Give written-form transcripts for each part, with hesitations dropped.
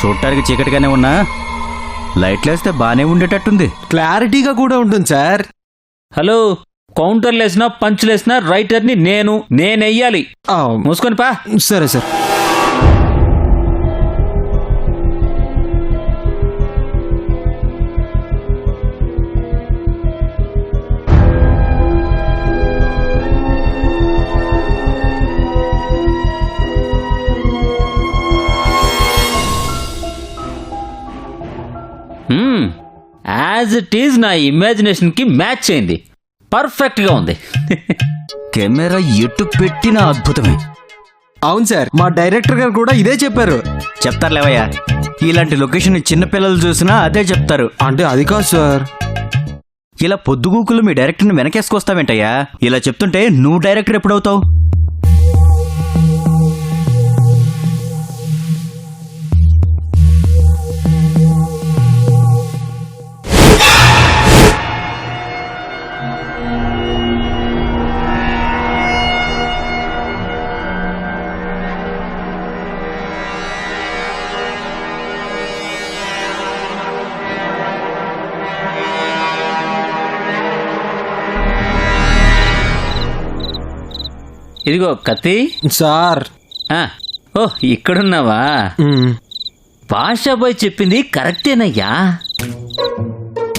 చూడటానికి చీకటిగానే ఉన్నా లైట్లు వేస్తే బానే ఉండేటట్టుంది. క్లారిటీగా కూడా ఉంటుంది సార్. హలో, కౌంటర్లు వేసినా పంచులు వేసినా రైటర్ని నేనెయ్యాలి. మూసుకొని పా. సరే సార్. యాజ్ ఇట్ ఈజ్ నా ఇమాజినేషన్ కి మ్యాచ్ అయింది. పర్ఫెక్ట్ గా ఉంది. కెమెరా ఎటు పెట్టిన అద్భుతమే. అవును సార్, మా డైరెక్టర్ గారు కూడా ఇదే చెప్పారు. చెప్తారులేవయ్యా, ఇలాంటి లొకేషన్ చిన్నపిల్లలు చూసినా అదే చెప్తారు. అంటే అది కాదు సార్. ఇలా పొద్దుగూకులు మీ డైరెక్టర్ని వెనకేసుకొస్తావేంటయ్యా? ఇలా చెప్తుంటే నువ్వు డైరెక్టర్ ఎప్పుడవుతావు? ఇదిగో కత్తి సార్. ఓ ఇక్కడున్నావా? పాషాబాయ్ చెప్పింది కరెక్టేనయ్యా.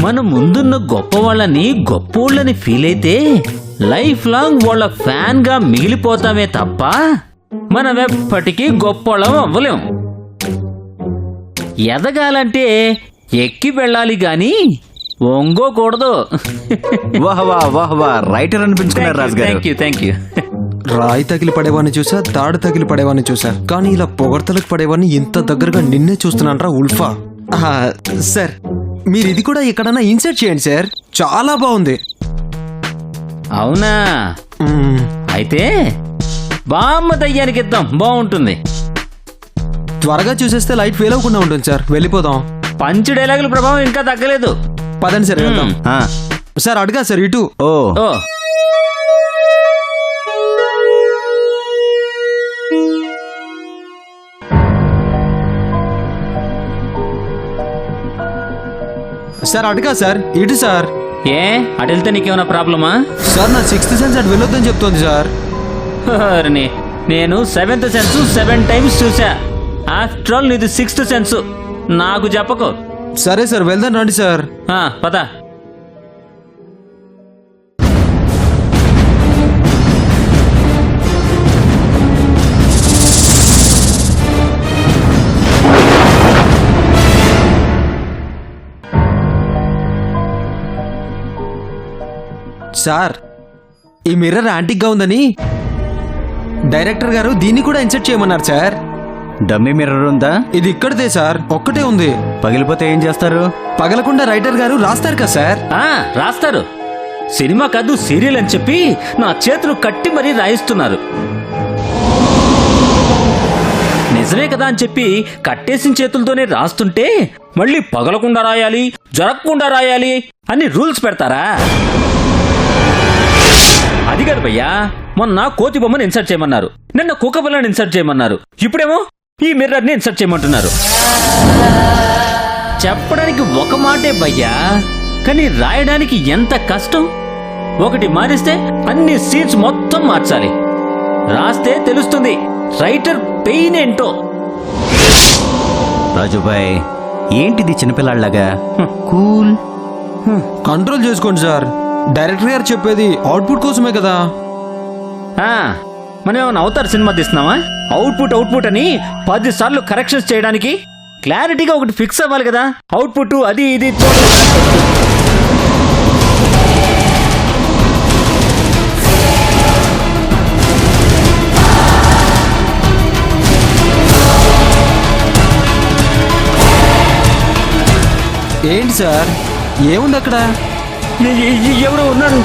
మన ముందున్న గొప్ప వాళ్ళని గొప్పోళ్ళని ఫీల్ అయితే లైఫ్ లాంగ్ వాళ్ళ ఫ్యాన్ గా మిగిలిపోతామే తప్ప మనం ఎప్పటికీ గొప్పోళ్ళం అవ్వలేం. ఎదగాలంటే ఎక్కి వెళ్ళాలి గాని వంగోకూడదు. వాహ్ వాహ్ వాహ్ వాహ్, రైటర్ అనిపించుకున్నారు రాజు గారు. Thank you. రాయి తగిలి పడేవాడిని చూసా, తాడు తగిలి పడేవాడిని చూసా, కానీ ఇలా పొగడ్తలకు పడేవాడిని ఇంత దగ్గరగా నిన్నే చూస్తున్నానరా ఉల్ఫా. సార్, మీరు ఇది కూడా ఎక్కడన్నా ఇన్సర్ట్ చేయండి సార్, చాలా బాగుంది. అవునా? అయితే బామ్మ దయ్యానికి ఇద్దాం, బాగుంటుంది. త్వరగా చూసేస్తే లైట్ ఫెయిల్ అవ్వకుండా ఉంటుంది సార్. వెళ్ళిపోదాం. పంచు డైలాగుల ప్రభావం ఇంకా తగ్గలేదు. పదండి సార్, వెళ్దాం. సార్ అడుగా సార్, ఇటు. ఓ సార్ అడుగా సార్, ఇటు సార్. ఏ అటు వెళ్తే నీకేమైనా ప్రాబ్లమా? సార్ నా 6th సెన్స్ అటు వెళ్ళొద్దని చెప్తోంది సార్. నేను 7th సెన్స్ 7 టైమ్స్ చూసా. ఆఫ్టర్ ఆల్ నీది 6th సెన్స్. నాకు చెప్పకు. సరే సార్, వెళ్దాం రండి సార్. పద. సార్, ఈ మిర్రర్ యాంటిక్ గా ఉందని డైరెక్టర్ గారు దీన్ని కూడా ఇన్సర్ట్ చేయమన్నారు సార్. డమ్మీ మిర్రర్ ఉందా? ఇది ఇక్కడిదే సార్, ఒక్కటే ఉంది. పగిలిపోతే ఏం చేస్తారు? పగలకుండా రైటర్ గారు రాస్తారు కదా సార్. రాస్తారు. సినిమా కాదు సీరియల్ అని చెప్పి నా చేతులు కట్టి మరీ రాయిస్తున్నారు. నిజమే కదా అని చెప్పి కట్టేసిన చేతులతోనే రాస్తుంటే మళ్ళీ పగలకుండా రాయాలి, జరగకుండా రాయాలి అని రూల్స్ పెడతారా? అది కాదు భయ్యా, మొన్న కోతి బొమ్మను ఇన్సర్ట్ చేయమన్నారు, నిన్న కుక్క పిల్లని ఇన్సర్ట్ చేయమన్నారు, ఇప్పుడేమో ఈ మిర్రర్ని ఇన్సర్ట్ చేయమంటున్నారు. చెప్పడానికి ఒక మాటే భయ్యా, కానీ రాయడానికి ఎంత కష్టం. ఒకటి మారిస్తే అన్ని సీన్స్ మొత్తం మార్చాలి. రాస్తే తెలుస్తుంది రైటర్ పెయిన్ ఏంటో. రాజుబాయ్, ఏంటిది చిన్నపిల్లాళ్ళగా? కూల్, కంట్రోల్ చేసుకోండి సార్. డైరెక్టర్ గారు చెప్పేది అవుట్పుట్ కోసమే కదా. మనం ఏమైనా అవతార్ సినిమా తీస్తున్నావా? అవుట్పుట్ అని 10 సార్లు కరెక్షన్స్ చేయడానికి క్లారిటీగా ఒకటి ఫిక్స్ అవ్వాలి కదా. అవుట్పుట్ అది ఇది ఏంటి సార్, ఏముంది అక్కడ? ఎవరో ఉన్నారు.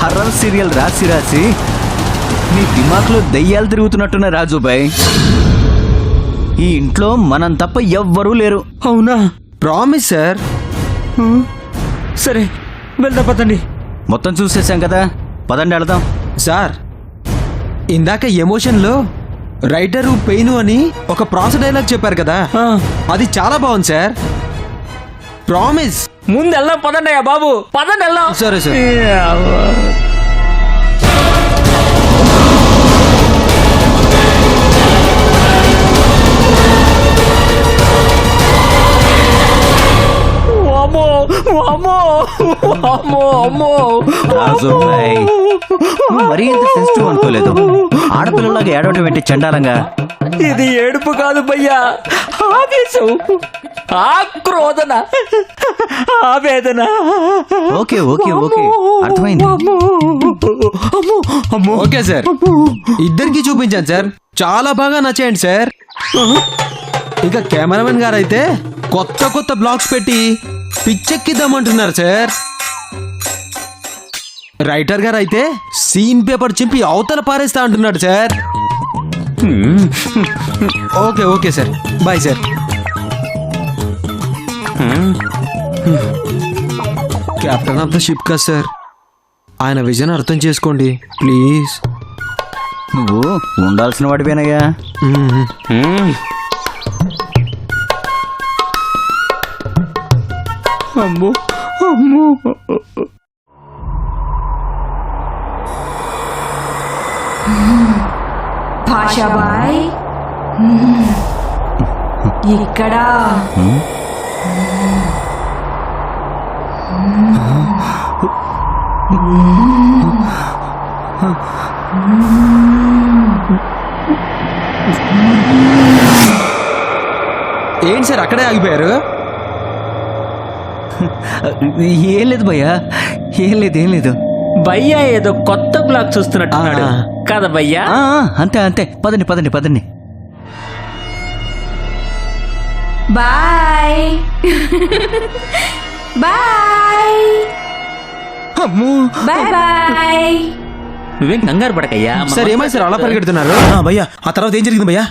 హర్రర్ సీరియల్ రాసి రాసి నీ దిమాక్లో దయ్యాలు తిరుగుతున్నట్టున్న రాజుబాయ్. ఈ ఇంట్లో మనం తప్ప ఎవ్వరూ లేరు. అవునా? Promise sir. సరే వెళ్దా పదండి. మొత్తం చూసేసాం కదా, పదండి వెళదాం. సార్ ఇందాక ఎమోషన్లో రైటరు పెయిన్ అని ఒక ప్రాస డైలాగ్ చెప్పారు కదా, అది చాలా బాగుంది సార్. ప్రామిస్. ముందు వెళ్దాం పదండి అయ్యా బాబు, పదండి వెళ్దాం. సరే సార్. రాజుబాయ్, నువ్వు మరీ ఇంత సెన్సిటివ్ అనుకోలేదు. ఆడపిల్లలాగా ఏడవటం ఏంటి చండాలంగా? ఇది ఏడుపు కాదు భయ్యా, ఆవేశం, ఆక్రోధన, ఆవేదన. ఓకే ఓకే ఓకే, అర్థమైంది. ఓకే సార్, ఇద్దరికి చూపించాను సార్, చాలా బాగా నచ్చాయండి సార్. ఇక కెమెరామెన్ గారు అయితే కొత్త కొత్త బ్లాగ్స్ పెట్టి పిచ్చెక్కిద్దామంటున్నారు సార్. రైటర్ గారు అయితే సీన్ పేపర్ చింపి అవతల పారేస్తా అంటున్నాడు sir. Okay okay sir, bye sir. Captain of the ship కదా సార్, ఆయన విజన్ అర్థం చేసుకోండి ప్లీజ్. నువ్వు ఉండాల్సిన వాడివేనయ్యా. అమ్మో అమ్మో. భాషాబాయ్ ఇక్కడ ఏంటి సార్ అక్కడే ఆగిపోయారు? ఏం లేదు భయ్యా, ఏం లేదు ఏం లేదు. భయ్యా ఏదో కొత్త బ్లాగ్ చూస్తున్నట్టున్నాడు కదా భయ్యా. అంతే అంతే, పదండి పదండి పదండి. బాయ్ బాయ్ అమ్మో, బాయ్ బాయ్. నువ్వేం కంగారు పడకయ్యా. సార్ ఏమైంది సార్ అలా పరిగెడుతున్నారు? భయ్యా ఆ తర్వాత ఏం జరిగింది భయ్యా?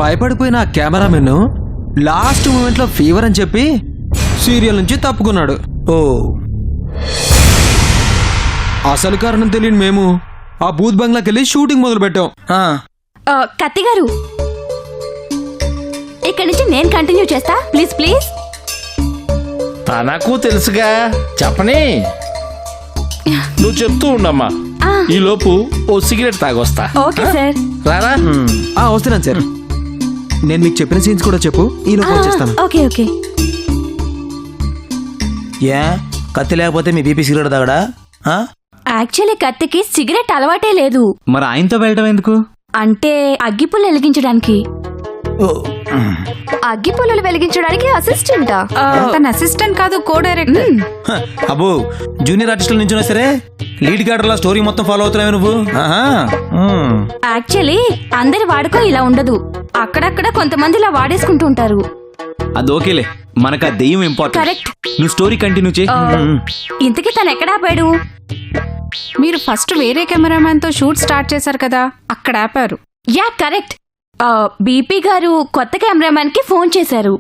భయపడిపోయిన ఆ కెమెరామెన్ లాస్ట్ మూమెంట్ లో ఫీవర్ అని చెప్పి సీరియల్ నుంచి తప్పుకున్నాడు. ఓ అసలు కారణం తెలియని మేము ఆ బూత్ బంగ్లాకి వెళ్ళి షూటింగ్ మొదలు పెట్టాం. కత్తి గారు, ఇక్కడి నుంచి నేను కంటిన్యూ చేస్తా, ప్లీజ్ ప్లీజ్. తనకు తెలుసుగా, చెప్పని నువ్వు చెప్తూ ఉండమ్మా. ఈ లోపు ఓ సిగరెట్ తాగొస్తా. Okay sir. రారా? వస్తున్నాను సార్. నేను మీకు చెప్పిన సీన్స్ కూడా చెప్పు, ఈలో ఫోన్ చేస్తాను. Okay okay. ఏ కత్తి లేకపోతే మీ బీపీ సిగరెట్ తాగడా? యాక్చువల్లీ కత్తికి సిగరెట్ అలవాటే లేదు. మరి ఆయనతో వెళ్ళటం ఎందుకు? అంటే అగ్గిపుల్ల వెలిగించడానికి. ఓ, అగ్గిపుల్లలు వెలిగించడానికి అసిస్టెంట్. తన అసిస్టెంట్ కాదు, కో డైరెక్టర్. అబ్బో జూనియర్ ఆర్టిస్టుల నుంచి సరే లీడ్ క్యారెక్టర్ స్టోరీ మొత్తం ఫాలో అవుతున్నావు నువ్వు. యాక్చువల్లీ అందరి వాడుకో ఇలా ఉండదు, అక్కడక్కడ కొంతమంది ఇలా వాడేసుకుంటూ ఉంటారు. అది ఓకేలే, మనకు ఆ దెయ్యం ఇంపార్టెంట్. కరెక్ట్. నువ్వు స్టోరీ కంటిన్యూ చేయి. ఇంతకీ తను ఎక్కడ ఆపాడు? మీరు ఫస్ట్ వేరే కెమెరామ్యాన్ తో షూట్ స్టార్ట్ చేశారు కదా, అక్కడ ఆపారు. Yeah correct. బీపీ గారు కొత్త కెమెరామ్యాన్ కి ఫోన్ చేశారు.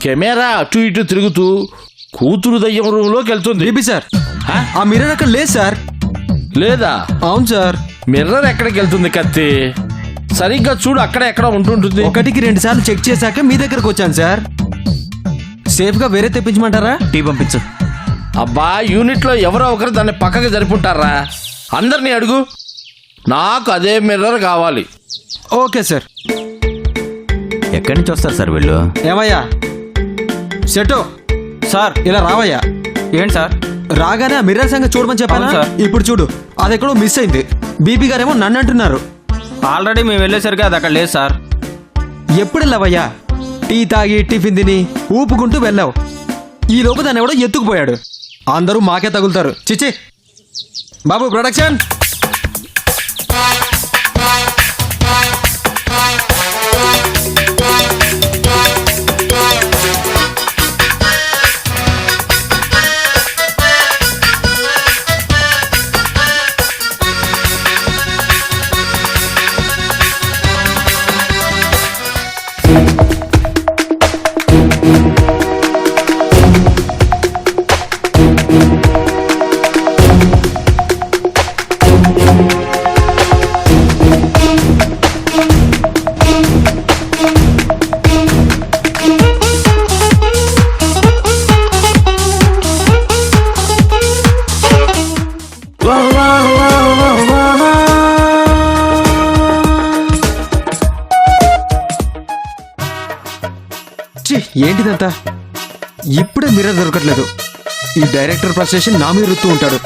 కెమెరా అటు ఇటు తిరుగుతూ కూతురు దయ్యం రూమ్ లోకి వెళ్తుంది. బీపీ సార్, ఆ మిర్రర్ అక్కడ లేదు సార్. లేదా? అవును సార్. మిర్రర్ ఎక్కడికి వెళ్తుంది కత్తి? సరిగ్గా చూడు, అక్కడ ఎక్కడ ఉంటుంటుంది. 1-2 సార్లు చెక్ చేశాక మీ దగ్గరకు వచ్చాను సార్. సేఫ్ గా వేరే తెప్పించమంటారా? టీ పంపించు. అబ్బా, యూనిట్ లో ఎవరో ఒకరు దాన్ని పక్కకి జరిపుంటారా? అందరినీ అడుగు, నాకు అదే మిర్రర్ కావాలి. Okay sir. ఎక్కడి నుంచి వస్తారు సార్ వీళ్ళు? ఏమయ్యా సెటో, సార్ ఇలా రావయ్యా. ఏంటి సార్? రాగానే ఆ మిర్రర్ సంగతి చూడమని చెప్పాను అవును సార్. ఇప్పుడు చూడు, అది ఎక్కడో మిస్ అయింది. బీపీ గారేమో నన్ను అంటున్నారు. ఆల్రెడీ మేము వెళ్ళేసరికి అది అక్కడ లేదు సార్. ఎప్పుడు వెళ్ళావయ్యా? టీ తాగి టిఫిన్ తిని ఊపుకుంటూ వెళ్ళావు. ఈ లోపు దాన్ని ఎవడో ఎత్తుకుపోయాడు. అందరూ మాకే తగులుతారు. చిచ్చి బాబు ప్రొడక్షన్. ఏంటిదంతా? ఇప్పుడే మిర్రర్ దొరకట్లేదు. ఈ డైరెక్టర్ ఫ్రస్ట్రేషన్ నా మీద రుత్తూ ఉంటాడు.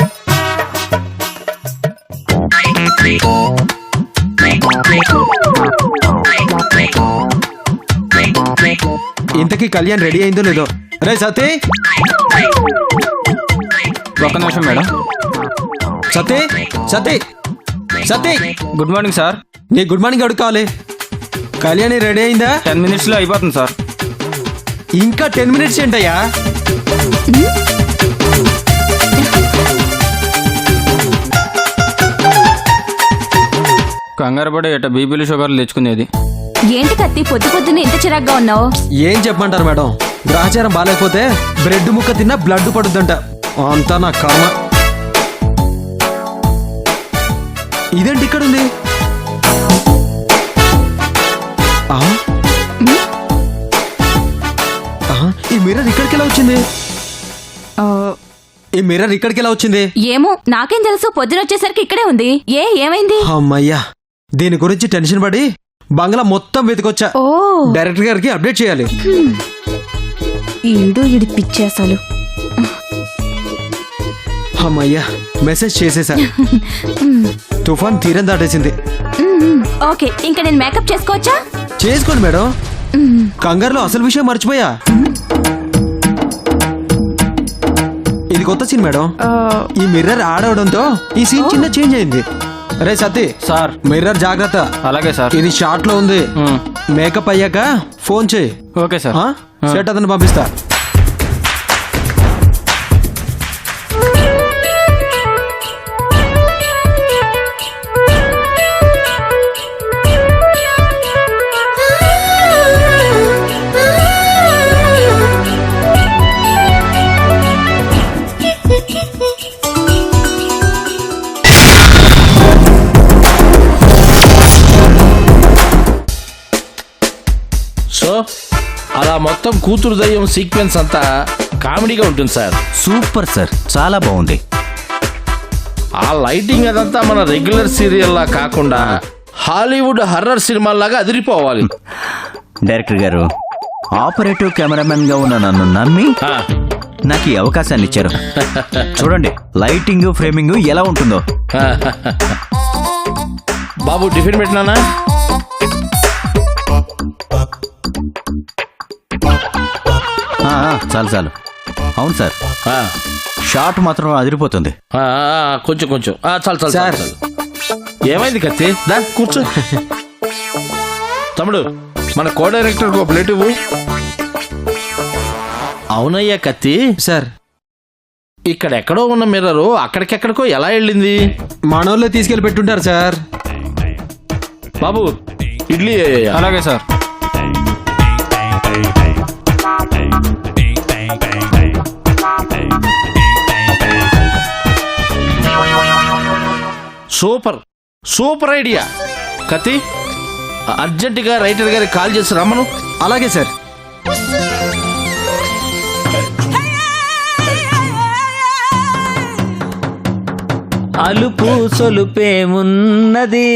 ఇంతకీ కళ్యాణ్ రెడీ అయిందో లేదో? రే సతీ, ఒక్క నిమిషం madam. Sati, Sati, Sati. Good morning sir. నీ గుడ్ మార్నింగ్ అడుగు కావాలి. కళ్యాణి రెడీ అయిందా? 10 minutesలో అయిపోతుంది సార్. ఇంకా 10 minutes ఏంటయ్యా? కంగారు పడే ఎట బీపీలు షుగర్లు తెచ్చుకునేది. ఏంటి కత్తి పొద్దు పొద్దున్న ఇంత చిరాగ్గా ఉన్నావు? ఏం చెప్పమంటారు మేడం, గ్రహచారం బాగాలేకపోతే బ్రెడ్ ముక్క తిన్నా బ్లడ్ పడుద్దంట. అంతా నా కర్మ. ఇదేంటి ఇక్కడ ఉంది? ఈ మిర్రర్ ఇక్కడికి ఎలా వచ్చింది? ఈ మిర్రర్ ఇక్కడికి ఎలా వచ్చింది? ఏమో నాకేం తెలుసు, పొద్దున వచ్చేసరికి ఇక్కడే ఉంది. ఏమైంది? అమ్మయ్యా, దీని గురించి టెన్షన్ పడి బంగ్లా మొత్తం వెతికొచ్చా. ఓ, డైరెక్టర్ గారికి అప్డేట్ చేయాలి. ఈడు పిచ్చేసాలు. అమ్మయ్యా, మెసేజ్ చేసేసా. తుఫాన్ తీరం దాటేసింది. ఓకే, ఇంకా నేను మేకప్ చేసుకోవచ్చా? చేసుకోండి మేడం. కంగారులో అసలు విషయం మర్చిపోయా. ఇది కొత్త సీన్ మేడం. ఈ మిర్రర్ ఆడవడంతో ఈ సీన్ చిన్న చేంజ్ అయింది. రే సతీ సార్. మిర్రర్ జాగ్రత్త. అలాగే సార్. ఇది షార్ట్ లో ఉంది. మేకప్ అయ్యాక ఫోన్ చేయి. Okay sir. సెట్ అతను పంపిస్తా. సో అలా మొత్తం కూతురు దయ్యం సీక్వెన్స్ అంతా కామెడీగా ఉంటుంది సార్. సూపర్ సార్, చాలా బాగుంది. ఆ లైటింగ్ అదంతా మన రెగ్యులర్ సీరియల్ లా కాకుండా హాలీవుడ్ హర్రర్ సినిమాలాగా అదిరిపోవాలి. డైరెక్టర్ గారు, ఆపరేటివ్ కెమెరామెన్ గా ఉన్న నన్ను నమ్మి ఆ, నాకు ఈ అవకాశాన్ని ఇచ్చారు. చూడండి లైటింగ్ ఫ్రేమింగ్ ఎలా ఉంటుందో. బాబు టిఫిన్ పెట్టినానా? చాలు చాలు. అవును సార్, ఆ, షాట్ మాత్రం అదిరిపోతుంది. ఆ, కొంచెం కొంచెం చాలు చాలు సార్. చాలు. ఏమైంది కత్తి? దా కూర్చో. తమ్ముడు, మన కో డైరెక్టర్ ఒక ప్లేట్ ఇవ్వు. అవునయ్యా కత్తి, సార్, ఇక్కడ ఎక్కడో ఉన్న మిర్రరు అక్కడికెక్కడికో ఎలా వెళ్ళింది? మనోళ్ళే తీసుకెళ్లి పెట్టుంటారు సార్. బాబు ఇడ్లీ వేయ్యా. అలాగే సార్. Super super idea. కత్తి, అర్జెంటుగా రైటర్ గారికి కాల్ చేసి రమ్మను. అలాగే సార్. అలుపు సొలుపేమున్నది.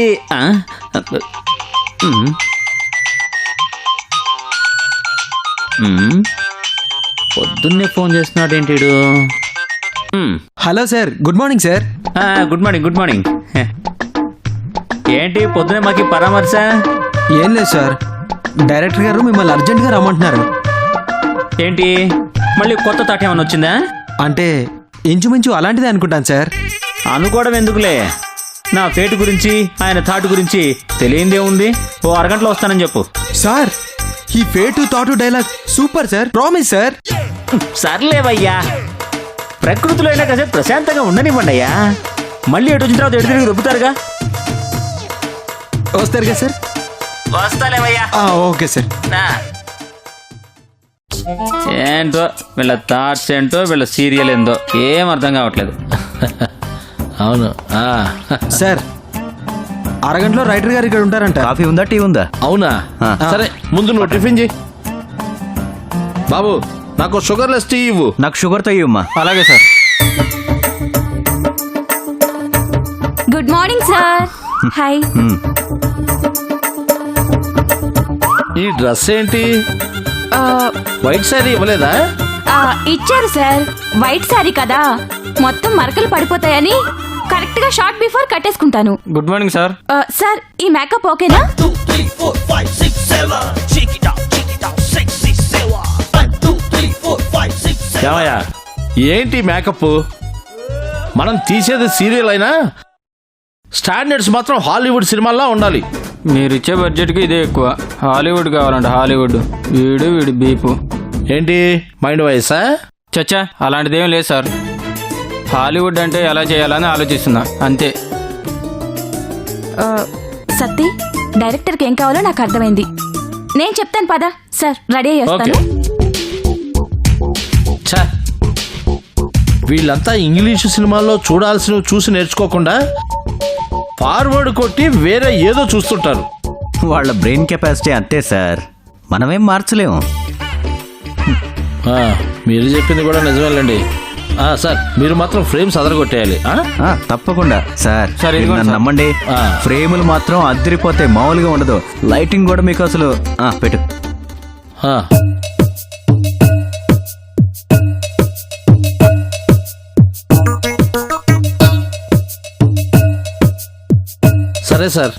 పొద్దున్నే ఫోన్ చేస్తున్నాడు ఏంటి? Hello sir, good morning sir. Good morning, good morning. ఏంటి పొద్దునే మాకు పరామర్శ? ఏం లేదు సార్, డైరెక్టర్ గారు మిమ్మల్ని అర్జెంట్గా రమ్మంటున్నారు. ఏంటి మళ్ళీ కొత్త తాట ఏమైనా వచ్చిందా? అంటే ఇంచుమించు అలాంటిదే అనుకుంటాను సార్. అనుకోవడం ఎందుకులే, నా పేటు గురించి ఆయన తాటు గురించి తెలియందే ఉంది. ఓ అరగంటలో వస్తానని చెప్పు. సార్, ఈ ఫేటు తాటు dialogue super sir, promise sir. సర్లేవయ్యా, ప్రకృతిలో అయినా కాసేపు ప్రశాంతంగా ఉండనివ్వండి అయ్యా. మళ్ళీ ఎటు వచ్చిన తర్వాత ఎటు తిరిగి దొబ్బుతారుగా. వస్తారు కదా సార్? వస్తాలేవయ్యా. Okay sir. ఏంటో వీళ్ళ థాట్స్ ఏంటో, వీళ్ళ సీరియల్ ఏందో ఏం అర్థం కావట్లేదు. అవును. సార్, అరగంటలో రైటర్ గారు ఇక్కడ ఉంటారంట. కాఫీ ఉందా, టీ ఉందా? అవునా? ఆ. సరే, ముందు నువ్వు టిఫిన్ చేయి. బాబు, నాకు షుగర్లెస్ టీ ఇవ్వు. నాకు షుగర్తో ఇవ్వమ్మా. అలాగే sir. Good morning sir. Hi. ఈ డ్రెస్ ఏంటి? వైట్ సారీ ఇవ్వలేదా? ఇచ్చారు సార్, వైట్ సారీ కదా, మొత్తం మరకలు పడిపోతాయని కరెక్ట్ గా షార్ట్ బిఫోర్ కట్టేసుకుంటాను. Good morning sir. సార్, ఈ మేకప్ ఓకేనా? ఏమయ్యా, ఏంటి మేకప్? మనం తీసేది సీరియల్ అయినా స్టాండర్డ్స్ మాత్రం హాలీవుడ్ సినిమాల్లో ఉండాలి. మీరు ఇచ్చే బడ్జెట్కి ఇదే ఎక్కువ. హాలీవుడ్ కావాలంట, హాలీవుడ్. వీడి బీపు. ఏంటి మైండ్ వాయిసా? చచ్చా, అలాంటిదేం లేదు సార్. హాలీవుడ్ అంటే ఎలా చేయాలని ఆలోచిస్తున్నా, అంతే. సత్తి, డైరెక్టర్కి ఏం కావాలో నాకు అర్థమైంది. నేను చెప్తాను పదా. సార్, రెడీ అయ్యేస్తాను. ఛా, వీళ్ళంతా ఇంగ్లీషు సినిమాల్లో చూడాల్సినవి చూసి నేర్చుకోకుండా ఫార్వర్డ్ కొట్టి వేరే ఏదో చూస్తుంటారు. వాళ్ళ బ్రెయిన్ కెపాసిటీ అంతే సార్, మనమేం మార్చలేము. మీరు చెప్పింది కూడా నిజమేలండి. సార్, మీరు మాత్రం ఫ్రేమ్స్ అదరగొట్టేయాలి. తప్పకుండా సార్. సార్, ఇదిగోండి నన్ను సార్. నమ్మండి, ఫ్రేములు మాత్రం అదిరిపోతే మామూలుగా ఉండదు. లైటింగ్ కూడా మీకు అసలు పెట్టు. సరే సార్,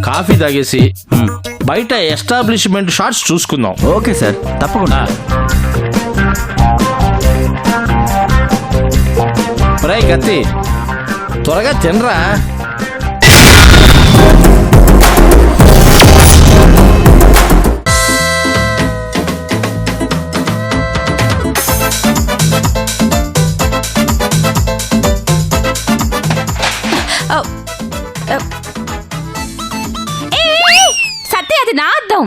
కాఫీ తాగేసి బయట ఎస్టాబ్లిష్మెంట్ షాట్స్ చూసుకుందాం. ఓకే సార్, తప్పకుండా. రై కత్తి, త్వరగా తినరా. సత్తి, అది నా అర్థం.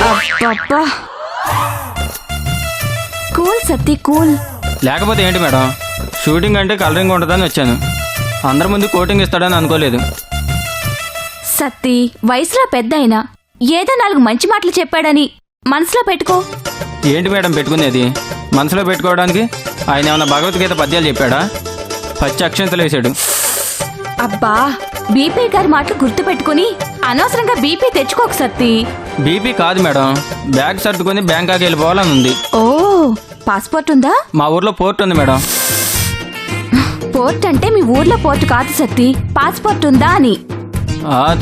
అబ్బబ్బా. Cool Satti, cool. లేకపోతే ఏంటి మేడం, షూటింగ్ అంటే కలరింగ్ ఉంటుందని వచ్చాను. అందరి ముందు కోటింగ్ ఇస్తాడని అనుకోలేదు. సత్తి, వయసులో పెద్ద అయినా ఏదో 4 మంచి మాటలు చెప్పాడని మనసులో పెట్టుకో. ఏంటి మేడం పెట్టుకునేది? మనసులో పెట్టుకోవడానికి ఆయన ఏమన్నా భగవద్గీత పద్యాలు చెప్పాడా? పచ్చి అక్షంతలు వేసాడు. అబ్బా, బీపీ గారి మాటలు గుర్తు పెట్టుకుని అనవసరంగా బీపీ తెచ్చుకోకు సత్తి. బీపీ కాదు మేడం, బ్యాగ్ సర్దుకొని బ్యాంకాక్ వెళ్ళిపోవాలని ఉంది. ఓ, పాస్పోర్ట్ ఉందా? మా ఊర్లో పోర్ట్ ఉంది మేడం. పోర్ట్ అంటే మీ ఊర్లో పోర్ట్ కాదు సత్తి, పాస్పోర్ట్ ఉందా అని.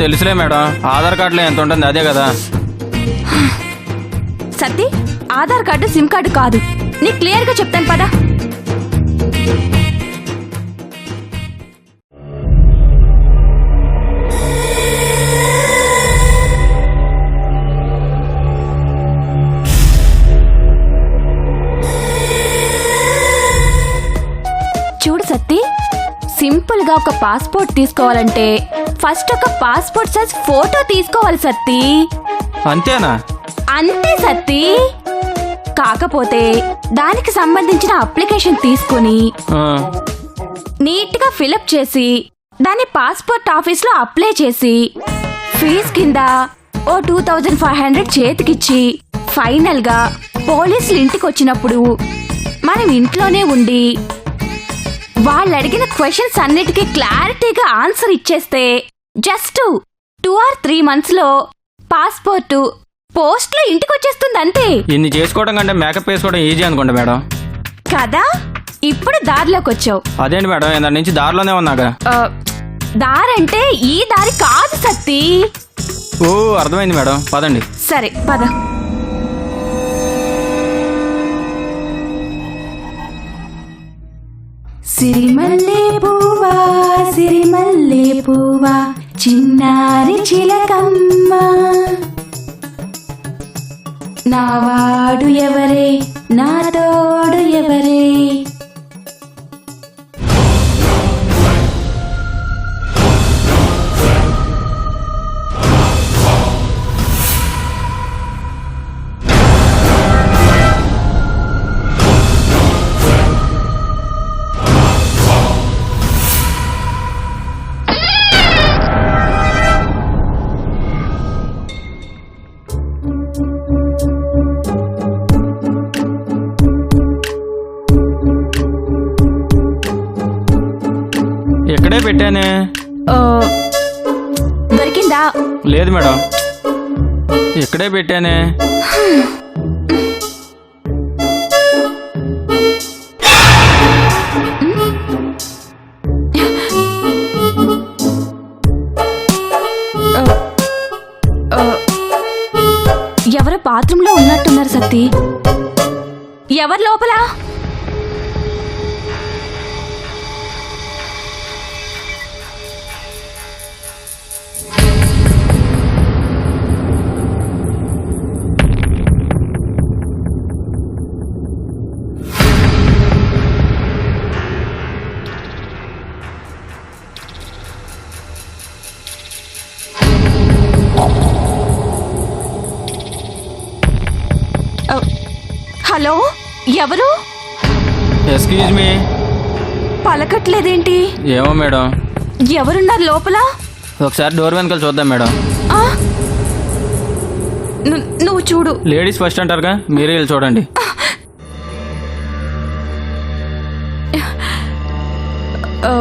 తెలుసులే మేడం, ఆధార్ కార్డులో ఎంత ఉంటుంది అదే కదా. Satti, Aadhaar card SIM card కాదు. నీకు క్లియర్ గా చెప్తాను పదా. చూడు సత్తి, సింపుల్ గా ఒక పాస్పోర్ట్ తీసుకోవాలంటే ఫస్ట్ ఒక పాస్పోర్ట్ సైజ్ ఫోటో తీసుకోవాలి సత్తి. అంతేనా? అంతే సత్తి. కాకపోతే దానికి సంబంధించిన అప్లికేషన్ తీసుకుని నీట్ గా ఫిలప్ చేసి దాన్ని పాస్పోర్ట్ ఆఫీస్ లో అప్లై చేసి ఫీజ్ కింద ఓ 2500 చేతికిచ్చి ఫైనల్ గా పోలీసులు ఇంటికి వచ్చినప్పుడు మనం ఇంట్లోనే ఉండి వాళ్ళు అడిగిన క్వశ్చన్స్ అన్నిటికీ క్లారిటీగా ఆన్సర్ ఇచ్చేస్తే జస్ట్ 2 or 3 months లో పాస్పోర్టు పోస్ట్ లో ఇంటికి వచ్చేస్తుంది అంతే ఇన్ని చేసుకోవడం కంటే మేకప్ వేసుకోవడం ఈజీ అనుకోండి మేడం. కదా. ఇప్పుడు దారిలోకి వచ్చావు. అదేంటి మేడం, దాని నుంచి దారిలోనే ఉన్నాగా. దారంటే ఈ దారి కాదు సత్తి. ఓ అర్థమైంది మేడం, పదండి. సరే పద. సిరిమల్లె పువ్వా సిరిమల్లె పువ్వా చిన్నారి చిలకమ్మ నా వాడు ఎవరే నా తోడు ఎవరే. ఎక్కడే పెట్టానే. దొరికిందా? లేదు మేడం, ఎక్కడే పెట్టానే. ఎవరో బాత్రూంలో ఉన్నట్టున్నారు సత్తి. ఎవరు లోపల? హలో, ఎవరు? Excuse me. పలకట్లేదేంటి? ఏమో మేడం. ఎవరున్నారు లోపల? ఒకసారి డోర్ వెనకాల చూద్దాం మేడం. ఆ? నువ్వు చూడు. లేడీస్ ఫస్ట్ అంటారుగా, మీరే వెళ్ళి చూడండి. ఆ,